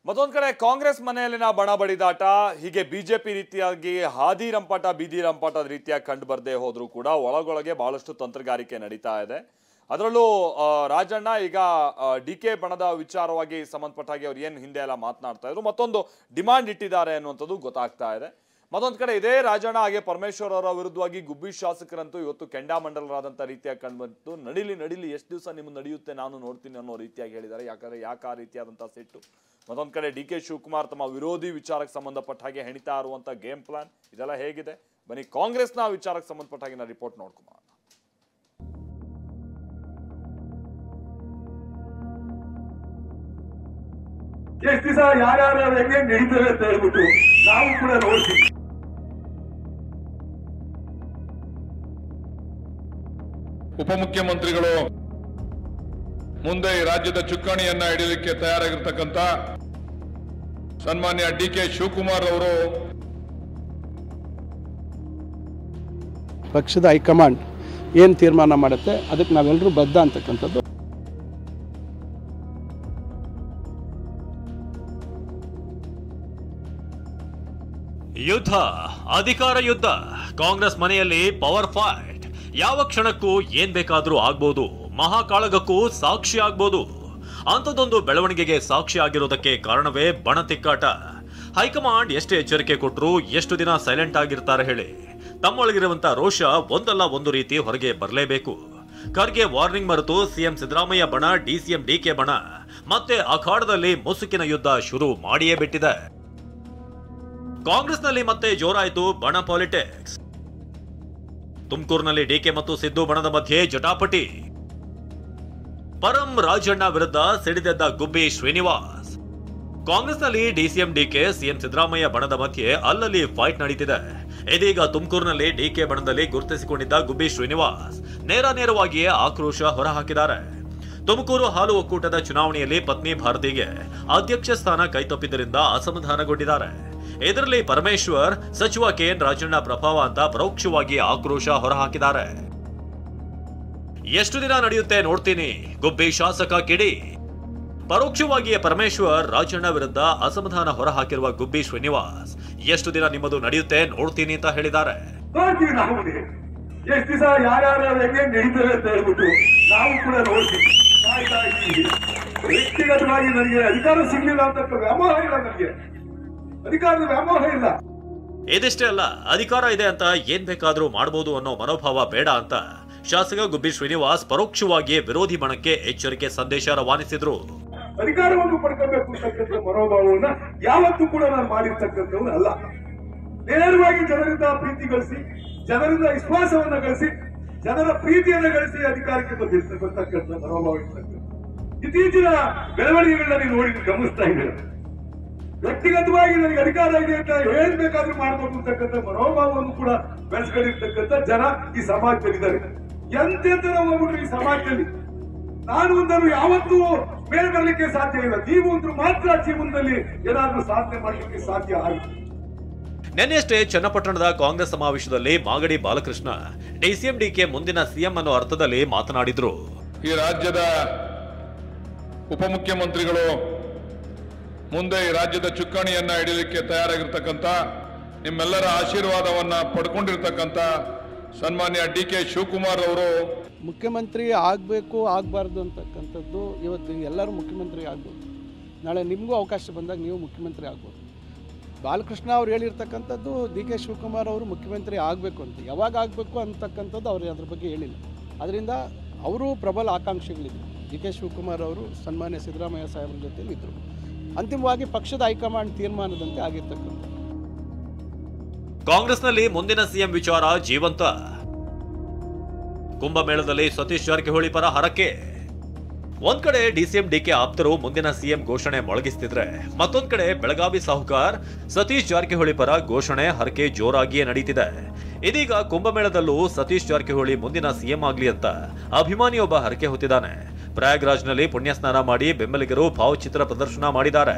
ಮತ್ತೊಂದು ಕಡೆ ಕಾಂಗ್ರೆಸ್ ಮನೆಯಲ್ಲಿನ ಬಣ ಬಡಿದಾಟ ಹೀಗೆ ಬಿಜೆಪಿ ರೀತಿಯಾಗಿ ಹಾದಿ ರಂಪಾಟ ಬೀದಿ ರಂಪಾಟದ ರೀತಿಯಾಗಿ ಕಂಡು ಬರದೇ ಹೋದ್ರೂ ಕೂಡ ಒಳಗೊಳಗೆ ಬಹಳಷ್ಟು ತಂತ್ರಗಾರಿಕೆ ನಡೀತಾ ಇದೆ. ಅದರಲ್ಲೂ ರಾಜಣ್ಣ ಈಗ ಡಿಕೆ ಬಣದ ವಿಚಾರವಾಗಿ ಸಂಬಂಧಪಟ್ಟ ಹಾಗೆ ಅವ್ರು ಏನು ಹಿಂದೆ ಎಲ್ಲ ಮಾತನಾಡ್ತಾ ಇದ್ರು, ಮತ್ತೊಂದು ಡಿಮಾಂಡ್ ಇಟ್ಟಿದ್ದಾರೆ ಅನ್ನುವಂಥದ್ದು ಗೊತ್ತಾಗ್ತಾ ಇದೆ. ಮತ್ತೊಂದು ಕಡೆ ಇದೇ ರಾಜಣ್ಣ ಹಾಗೆ ಪರಮೇಶ್ವರ್ ಅವರ ವಿರುದ್ಧವಾಗಿ ಗುಬ್ಬಿ ಶಾಸಕರಂತೂ ಇವತ್ತು ಕೆಂಡಾಮಂಡಲರಾದಂಥ ರೀತಿಯಾಗಿ ಕಂಡುಬಂತು. ನಡಿಲಿ ಎಷ್ಟು ದಿವಸ ನಿಮ್ಗೆ ನಡೆಯುತ್ತೆ ನಾನು ನೋಡ್ತೀನಿ ಅನ್ನೋ ರೀತಿಯಾಗಿ ಹೇಳಿದ್ದಾರೆ. ಯಾಕೆ ಆ ರೀತಿಯಾದಂಥ ಸಿಟ್ಟು. ಮತ್ತೊಂದು ಕಡೆ ಡಿಕೆ ಶಿವಕುಮಾರ್ ತಮ್ಮ ವಿರೋಧಿ ವಿಚಾರಕ್ಕೆ ಸಂಬಂಧಪಟ್ಟ ಹಾಗೆ ಹೆಣಿತಾ ಇರುವಂಥ ಗೇಮ್ ಪ್ಲಾನ್ ಇದೆಲ್ಲ ಹೇಗಿದೆ, ಬನ್ನಿ ಕಾಂಗ್ರೆಸ್ನ ವಿಚಾರಕ್ಕೆ ಸಂಬಂಧಪಟ್ಟ ಹಾಗೆ ನಾನು ರಿಪೋರ್ಟ್ ನೋಡ್ಕೊಂಬ. ಎಷ್ಟು ದಿವಸ ಯಾರ್ಯಾರು ಹೆಂಗೆ ನಡೀತವೆ ಅಂತ ಹೇಳ್ಬಿಟ್ಟು ನಾವು ಕೂಡ ನೋಡ್ತೀವಿ. ಉಪಮುಖ್ಯಮಂತ್ರಿಗಳು ಮುಂದೆ ಈ ರಾಜ್ಯದ ಚುಕ್ಕಾಣಿಯನ್ನ ಹಿಡಿಯಲಿಕ್ಕೆ ತಯಾರಾಗಿರ್ತಕ್ಕಂಥ ಸನ್ಮಾನ್ಯ ಡಿಕೆ ಶಿವಕುಮಾರ್ ಅವರು ಪಕ್ಷದ ಹೈಕಮಾಂಡ್ ಏನು ತೀರ್ಮಾನ ಮಾಡುತ್ತೆ ಅದಕ್ಕೆ ನಾವೆಲ್ಲರೂ ಬದ್ಧ ಅಂತಕ್ಕಂಥದ್ದು. ಯುದ್ಧ, ಅಧಿಕಾರ ಯುದ್ಧ, ಕಾಂಗ್ರೆಸ್ ಮನೆಯಲ್ಲಿ ಪವರ್ ಫೈಟ್. ಯಾವ ಕ್ಷಣಕ್ಕೂ ಏನ್ ಬೇಕಾದ್ರೂ ಆಗ್ಬೋದು, ಮಹಾಕಾಳಗಕ್ಕೂ ಸಾಕ್ಷಿ ಆಗ್ಬೋದು. ಅಂಥದ್ದೊಂದು ಬೆಳವಣಿಗೆಗೆ ಸಾಕ್ಷಿ ಆಗಿರೋದಕ್ಕೆ ಕಾರಣವೇ ಬಣ ತಿಕ್ಕಾಟ. ಹೈಕಮಾಂಡ್ ಎಷ್ಟೇ ಎಚ್ಚರಿಕೆ ಕೊಟ್ಟರು ಎಷ್ಟು ದಿನ ಸೈಲೆಂಟ್ ಆಗಿರ್ತಾರೆ ಹೇಳಿ. ತಮ್ಮೊಳಗಿರುವಂತ ರೋಷ ಒಂದಲ್ಲ ಒಂದು ರೀತಿ ಹೊರಗೆ ಬರಲೇಬೇಕು. ಖರ್ಗೆ ವಾರ್ನಿಂಗ್ ಮರೆತು ಸಿಎಂ ಸಿದ್ದರಾಮಯ್ಯ ಬಣ, ಡಿಸಿಎಂ ಡಿಕೆ ಬಣ ಮತ್ತೆ ಅಖಾಡದಲ್ಲಿ ಮುಸುಕಿನ ಯುದ್ಧ ಶುರು ಮಾಡಿಯೇ ಬಿಟ್ಟಿದೆ. ಕಾಂಗ್ರೆಸ್ನಲ್ಲಿ ಮತ್ತೆ ಜೋರಾಯಿತು ಬಣ ಪಾಲಿಟಿಕ್ಸ್. ತುಮಕೂರಿನಲ್ಲಿ ಡಿಕೆ ಮತ್ತು ಸಿದ್ದು ಬಣದ ಮಧ್ಯೆ ಜಟಾಪಟಿ. ಪರಂ ರಾಜಣ್ಣ ವಿರುದ್ಧ ಸಿಡಿದೆದ್ದ ಗುಬ್ಬಿ ಶ್ರೀನಿವಾಸ್. ಕಾಂಗ್ರೆಸ್ನಲ್ಲಿ ಡಿಸಿಎಂ ಡಿಕೆ, ಸಿಎಂ ಸಿದ್ದರಾಮಯ್ಯ ಬಣದ ಮಧ್ಯೆ ಅಲ್ಲಲ್ಲಿ ಫೈಟ್ ನಡೀತಿದೆ. ಇದೀಗ ತುಮಕೂರಿನಲ್ಲಿ ಡಿಕೆ ಬಣದಲ್ಲಿ ಗುರುತಿಸಿಕೊಂಡಿದ್ದ ಗುಬ್ಬಿ ಶ್ರೀನಿವಾಸ್ ನೇರವಾಗಿಯೇ ಆಕ್ರೋಶ ಹೊರಹಾಕಿದ್ದಾರೆ. ತುಮಕೂರು ಹಾಲು ಒಕ್ಕೂಟದ ಚುನಾವಣೆಯಲ್ಲಿ ಪತ್ನಿ ಭಾರತಿಗೆ ಅಧ್ಯಕ್ಷ ಸ್ಥಾನ ಕೈತಪ್ಪಿದ್ದರಿಂದ ಅಸಮಾಧಾನಗೊಂಡಿದ್ದಾರೆ. ಇದರಲ್ಲಿ ಪರಮೇಶ್ವರ್, ಸಚಿವ ಕೆಎನ್ ರಾಜಣ್ಣ ಪ್ರಭಾವ ಅಂತ ಪರೋಕ್ಷವಾಗಿ ಆಕ್ರೋಶ ಹೊರಹಾಕಿದ್ದಾರೆ. ಎಷ್ಟು ದಿನ ನಡೆಯುತ್ತೆ ನೋಡ್ತೀನಿ, ಗುಬ್ಬಿ ಶಾಸಕ ಕಿಡಿ. ಪರೋಕ್ಷವಾಗಿಯೇ ಪರಮೇಶ್ವರ್, ರಾಜಣ್ಣ ವಿರುದ್ಧ ಅಸಮಾಧಾನ ಹೊರಹಾಕಿರುವ ಗುಬ್ಬಿ ಶ್ರೀನಿವಾಸ್ ಎಷ್ಟು ದಿನ ನಿಮ್ಮದು ನಡೆಯುತ್ತೆ ನೋಡ್ತೀನಿ ಅಂತ ಹೇಳಿದ್ದಾರೆ. ಎಷ್ಟು ದಿವಸ ಯಾರ್ಯಾರು ಹೆಂಗೆ ನಡೀತವೆ ಅಂತ ಹೇಳ್ಬಿಟ್ಟು ನಾವು ಕೂಡ ನೋಡ್ತೀವಿ. ವ್ಯಕ್ತಿಗತವಾಗಿ ನನಗೆ ಅಧಿಕಾರ ಸಿಗ್ಲಿಲ್ಲ ಅಂತ ವ್ಯಾಮೋಹ ಇಲ್ಲ, ನನಗೆ ಅಧಿಕಾರದ ವ್ಯಾಮೋಹ ಇಲ್ಲ. ಇದಿಷ್ಟೇ ಅಲ್ಲ, ಅಧಿಕಾರ ಇದೆ ಅಂತ ಏನ್ ಬೇಕಾದ್ರೂ ಮಾಡಬಹುದು ಅನ್ನೋ ಮನೋಭಾವ ಬೇಡ ಅಂತ ಶಾಸಕ ಗುಬ್ಬಿ ಶ್ರೀನಿವಾಸ್ ಪರೋಕ್ಷವಾಗಿಯೇ ವಿರೋಧಿ ಬಣಕ್ಕೆ ಎಚ್ಚರಿಕೆ ಸಂದೇಶ ರವಾನಿಸಿದ್ರು. ಅಧಿಕಾರವನ್ನು ಪಡ್ಕೋಬೇಕು ಅಂತಕ್ಕಂಥ ಮನೋಭಾವವನ್ನ ಯಾವತ್ತೂ ಕೂಡ ನಾನು ಮಾಡಿರ್ತಕ್ಕಂಥವ್ರು ಅಲ್ಲ. ನೇರವಾಗಿ ಜನರಿಂದ ಪ್ರೀತಿ ಗಳಿಸಿ, ಜನರಿಂದ ವಿಶ್ವಾಸವನ್ನ ಗಳಿಸಿ, ಜನರ ಪ್ರೀತಿಯನ್ನ ಗಳಿಸಿ ಅಧಿಕಾರಕ್ಕೆ ಬರ್ತಕ್ಕಂಥ ಮನೋಭಾವ ಇರ್ತಕ್ಕಂಥ ಇತ್ತೀಚಿನ ಬೆಳವಣಿಗೆಗಳನ್ನ ನೀವು ನೋಡಿ ಗಮನಿಸ್ತಾ ಇದ್ದೀರ. ವ್ಯಕ್ತಿಗತವಾಗಿ ನನಗೆ ಅಧಿಕಾರ ಇದೆ ಅಂತ ಏನ್ ಬೇಕಾದ್ರೂ ಮಾಡಬಹುದು ಅಂತಕ್ಕಂಥ ಮನೋಭಾವವನ್ನು ಕೂಡ ಬೆಳೆಸ್ಕೊಂಡಿರ್ತಕ್ಕಂಥ ಜನ ಈ ಸಮಾಜದಲ್ಲಿದ್ದಾರೆ. ಎಂತೆಂತರ ಹೋಗ್ಬಿಟ್ರು ಈ ಸಮಾಜದಲ್ಲಿ. ನಾನು ಒಂದನ್ನು ಯಾವತ್ತೂ ಮೇಲೆ ಬರಲಿಕ್ಕೆ ಸಾಧ್ಯ ಇಲ್ಲ. ನೀವು ಒಂದು ಮಾತ್ರ ಜೀವನದಲ್ಲಿ ಏನಾದ್ರೂ ಸಾಧನೆ ಮಾಡಲಿಕ್ಕೆ ಸಾಧ್ಯ ಆಗುತ್ತೆ. ನಿನ್ನೆಯಷ್ಟೇ ಚನ್ನಪಟ್ಟಣದ ಕಾಂಗ್ರೆಸ್ ಸಮಾವೇಶದಲ್ಲಿ ಮಾಗಡಿ ಬಾಲಕೃಷ್ಣ ಡಿಸಿಎಂ ಡಿಕೆ ಮುಂದಿನ ಸಿಎಂ ಅನ್ನೋ ಅರ್ಥದಲ್ಲಿ ಮಾತನಾಡಿದ್ರು. ಈ ರಾಜ್ಯದ ಉಪಮುಖ್ಯಮಂತ್ರಿಗಳು ಮುಂದೆ ಈ ರಾಜ್ಯದ ಚುಕ್ಕಾಣಿಯನ್ನ ಹಿಡಿಯಲಿಕ್ಕೆ ತಯಾರಾಗಿರ್ತಕ್ಕಂಥ ನಿಮ್ಮೆಲ್ಲರ ಆಶೀರ್ವಾದವನ್ನ ಪಡ್ಕೊಂಡಿರ್ತಕ್ಕಂಥ ಸನ್ಮಾನ್ಯ ಡಿಕೆ ಶಿವಕುಮಾರ್ ಅವರು ಮುಖ್ಯಮಂತ್ರಿ ಆಗಬೇಕು ಆಗಬಾರ್ದು ಅಂತಕ್ಕಂಥದ್ದು ಇವತ್ತು ಎಲ್ಲರೂ ಮುಖ್ಯಮಂತ್ರಿ ಆಗ್ಬೋದು. ನಾಳೆ ನಿಮಗೂ ಅವಕಾಶ ಬಂದಾಗ ನೀವು ಮುಖ್ಯಮಂತ್ರಿ ಆಗ್ಬೋದು. ಬಾಲಕೃಷ್ಣ ಅವ್ರು ಹೇಳಿರ್ತಕ್ಕಂಥದ್ದು ಡಿ ಕೆ ಶಿವಕುಮಾರ್ ಅವರು ಮುಖ್ಯಮಂತ್ರಿ ಆಗಬೇಕು ಅಂತ. ಯಾವಾಗ ಆಗಬೇಕು ಅಂತಕ್ಕಂಥದ್ದು ಅವ್ರು ಅದ್ರ ಬಗ್ಗೆ ಹೇಳಿಲ್ಲ. ಅದರಿಂದ ಅವರು ಪ್ರಬಲ ಆಕಾಂಕ್ಷಿಗಳಿದ್ರು. ಡಿ ಕೆ ಶಿವಕುಮಾರ್ ಅವರು ಸನ್ಮಾನ್ಯ ಸಿದ್ದರಾಮಯ್ಯ ಸಾಹೇಬ್ರ ಜೊತೆಲಿ ಇದ್ದರು. ಅಂತಿಮವಾಗಿ ಪಕ್ಷದ ಹೈಕಮಾಂಡ್ ತೀರ್ಮಾನದಂತೆ ಆಗಿರ್ತಕ್ಕಂಥ. ಕಾಂಗ್ರೆಸ್ನಲ್ಲಿ ಮುಂದಿನ ಸಿಎಂ ವಿಚಾರ ಜೀವಂತ. ಕುಂಭಮೇಳದಲ್ಲಿ ಸತೀಶ್ ಜಾರಕಿಹೊಳಿ ಪರ ಹರಕೆ. ಒಂದ್ ಕಡೆ ಡಿಸಿಎಂ ಡಿಕೆ ಆಪ್ತರು ಮುಂದಿನ ಸಿಎಂ ಘೋಷಣೆ ಮೊಳಗಿಸ್ತಿದ್ರೆ, ಮತ್ತೊಂದ್ ಕಡೆ ಬೆಳಗಾವಿ ಸಾಹುಕಾರ್ ಸತೀಶ್ ಜಾರಕಿಹೊಳಿ ಪರ ಘೋಷಣೆ ಹರಕೆ ಜೋರಾಗಿಯೇ ನಡೀತಿದೆ. ಇದೀಗ ಕುಂಭಮೇಳದಲ್ಲೂ ಸತೀಶ್ ಜಾರಕಿಹೊಳಿ ಮುಂದಿನ ಸಿಎಂ ಆಗ್ಲಿ ಅಂತ ಅಭಿಮಾನಿಯೊಬ್ಬ ಹರಕೆ ಹೊತ್ತಿದ್ದಾನೆ. ಪ್ರಯಾಗ್ರಾಜ್ನಲ್ಲಿ ಪುಣ್ಯ ಸ್ನಾನ ಮಾಡಿ ಬೆಂಬಲಿಗರು ಭಾವಚಿತ್ರ ಪ್ರದರ್ಶನ ಮಾಡಿದ್ದಾರೆ.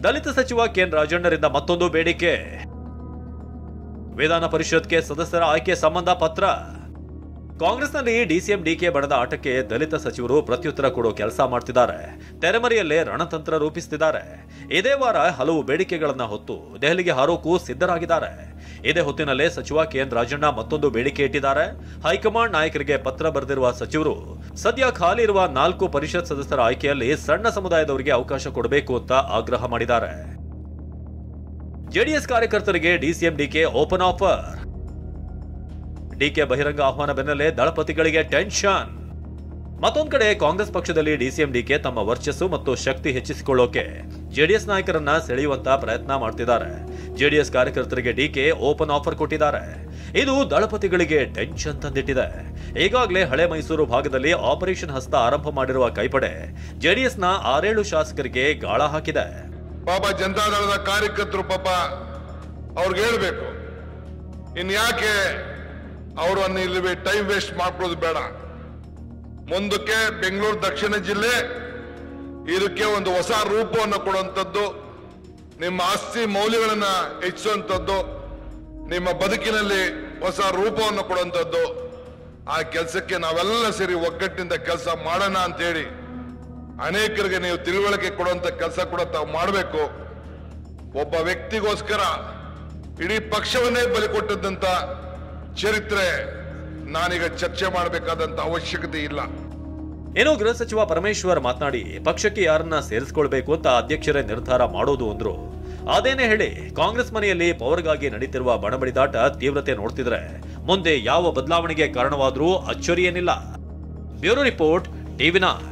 ದಲಿತ ಸಚಿವ ಕೆಎನ್ ರಾಜಣ್ಣರಿಂದ ಮತ್ತೊಂದು ಬೇಡಿಕೆ. ವಿಧಾನ ಪರಿಷತ್ಗೆ ಸದಸ್ಯರ ಆಯ್ಕೆ ಸಂಬಂಧ ಪತ್ರ. ಕಾಂಗ್ರೆಸ್ನಲ್ಲಿ ಡಿಸಿಎಂ ಡಿಕೆ ಬಣದ ಆಟಕ್ಕೆ ದಲಿತ ಸಚಿವರು ಪ್ರತ್ಯುತ್ತರ ಕೊಡೋ ಕೆಲಸ ಮಾಡ್ತಿದ್ದಾರೆ. ತೆರೆಮರೆಯಲ್ಲೇ ರಣತಂತ್ರ ರೂಪಿಸುತ್ತಿದ್ದಾರೆ. ಇದೇ ವಾರ ಹಲವು ಬೇಡಿಕೆಗಳನ್ನ ಹೊತ್ತು ದೆಹಲಿಗೆ ಹಾರೋಕು ಸಿದ್ಧರಾಗಿದ್ದಾರೆ. ಇದೇ ಹೊತ್ತಿನಲ್ಲೇ ಸಚಿವ ಕೆಎನ್ ರಾಜಣ್ಣ ಮತ್ತೊಂದು ಬೇಡಿಕೆ ಇಟ್ಟಿದ್ದಾರೆ. ಹೈಕಮಾಂಡ್ ನಾಯಕರಿಗೆ ಪತ್ರ ಬರೆದಿರುವ ಸಚಿವರು ಸದ್ಯ ಖಾಲಿ ಇರುವ 4 ಪರಿಷತ್ ಸದಸ್ಯರ ಆಯ್ಕೆಯಲ್ಲಿ ಸಣ್ಣ ಸಮುದಾಯದವರಿಗೆ ಅವಕಾಶ ಕೊಡಬೇಕು ಅಂತ ಆಗ್ರಹ ಮಾಡಿದ್ದಾರೆ. ಜೆಡಿಎಸ್ ಕಾರ್ಯಕರ್ತರಿಗೆ DCM DK open offer. DK ಬಹಿರಂಗ ಆಹ್ವಾನ ಬೆನ್ನಲ್ಲೇ ದಳಪತಿಗಳಿಗೆ ಟೆನ್ಷನ್. ಮತ್ತೊಂದು ಕಡೆ ಕಾಂಗ್ರೆಸ್ ಪಕ್ಷದಲ್ಲಿ ಡಿಸಿಎಂ ಡಿಕೆ ತಮ್ಮ ವರ್ಚಸ್ಸು ಮತ್ತು ಶಕ್ತಿ ಹೆಚ್ಚಿಸಿಕೊಳ್ಳೋಕೆ ಜೆಡಿಎಸ್ ನಾಯಕರನ್ನ ಸೆಳೆಯುವಂತ ಪ್ರಯತ್ನ ಮಾಡ್ತಿದ್ದಾರೆ. ಜೆಡಿಎಸ್ ಕಾರ್ಯಕರ್ತರಿಗೆ ಡಿಕೆ ಓಪನ್ ಆಫರ್ ಕೊಟ್ಟಿದ್ದಾರೆ. ಇದು ದಳಪತಿಗಳಿಗೆ ಟೆನ್ಷನ್ ತಂದಿಟ್ಟಿದೆ. ಈಗಾಗಲೇ ಹಳೆ ಮೈಸೂರು ಭಾಗದಲ್ಲಿ ಆಪರೇಷನ್ ಹಸ್ತ ಆರಂಭ ಮಾಡಿರುವ ಕೈಪಡೆ ಜೆಡಿಎಸ್ನ 6-7 ಶಾಸಕರಿಗೆ ಗಾಳ ಹಾಕಿದೆ. ಪಾಪ ಜನತಾದಳದ ಕಾರ್ಯಕರ್ತರು ಪಾಪ ಅವ್ರಿಗೆ ಹೇಳ್ಬೇಕು, ಇನ್ಯಾಕೆ ಅವರನ್ನು ಇಲ್ಲಿ ಟೈಮ್ ವೇಸ್ಟ್ ಮಾಡ್ಕೊಳ್ಳೋದು ಬೇಡ. ಮುಂದಕ್ಕೆ ಬೆಂಗಳೂರು ದಕ್ಷಿಣ ಜಿಲ್ಲೆ ಇದಕ್ಕೆ ಒಂದು ಹೊಸ ರೂಪವನ್ನು ಕೊಡುವಂಥದ್ದು, ನಿಮ್ಮ ಆಸ್ತಿ ಮೌಲ್ಯಗಳನ್ನ ಹೆಚ್ಚಿಸುವಂಥದ್ದು, ನಿಮ್ಮ ಬದುಕಿನಲ್ಲಿ ಹೊಸ ರೂಪವನ್ನು ಕೊಡುವಂಥದ್ದು. ಆ ಕೆಲಸಕ್ಕೆ ನಾವೆಲ್ಲ ಸೇರಿ ಒಗ್ಗಟ್ಟಿನಿಂದ ಕೆಲಸ ಮಾಡೋಣ ಅಂತೇಳಿ ಅನೇಕರಿಗೆ ನೀವು ತಿಳುವಳಿಕೆ ಕೊಡುವಂತ ಕೆಲಸ ಕೂಡ ತಾವು ಮಾಡಬೇಕು. ಒಬ್ಬ ವ್ಯಕ್ತಿಗೋಸ್ಕರ ಇಡೀ ಪಕ್ಷವನ್ನೇ ಬಲಿ ಕೊಟ್ಟದ್ದಂತ ಚರಿತ್ರೆ ನಾನೀಗ ಚರ್ಚೆ ಮಾಡಬೇಕಾದಂತ ಅವಶ್ಯಕತೆ ಇಲ್ಲ. ಇನ್ನು ಗೃಹ ಸಚಿವ ಪರಮೇಶ್ವರ್ ಮಾತನಾಡಿ, ಪಕ್ಷಕ್ಕೆ ಯಾರನ್ನ ಸೇರಿಸಿಕೊಳ್ಬೇಕು ಅಂತ ಅಧ್ಯಕ್ಷರೇ ನಿರ್ಧಾರ ಮಾಡೋದು ಅಂದ್ರು. ಅದೇನೇ ಹೇಳಿ, ಕಾಂಗ್ರೆಸ್ ಮನೆಯಲ್ಲಿ ಪವರ್ಗಾಗಿ ನಡೀತಿರುವ ಬಣಬಡಿದಾಟ ತೀವ್ರತೆ ನೋಡ್ತಿದ್ರೆ ಮುಂದೆ ಯಾವ ಬದಲಾವಣೆಗೆ ಕಾರಣವಾದ್ರೂ ಅಚ್ಚರಿಯೇನಿಲ್ಲ. Bureau report, ಟಿವಿ9.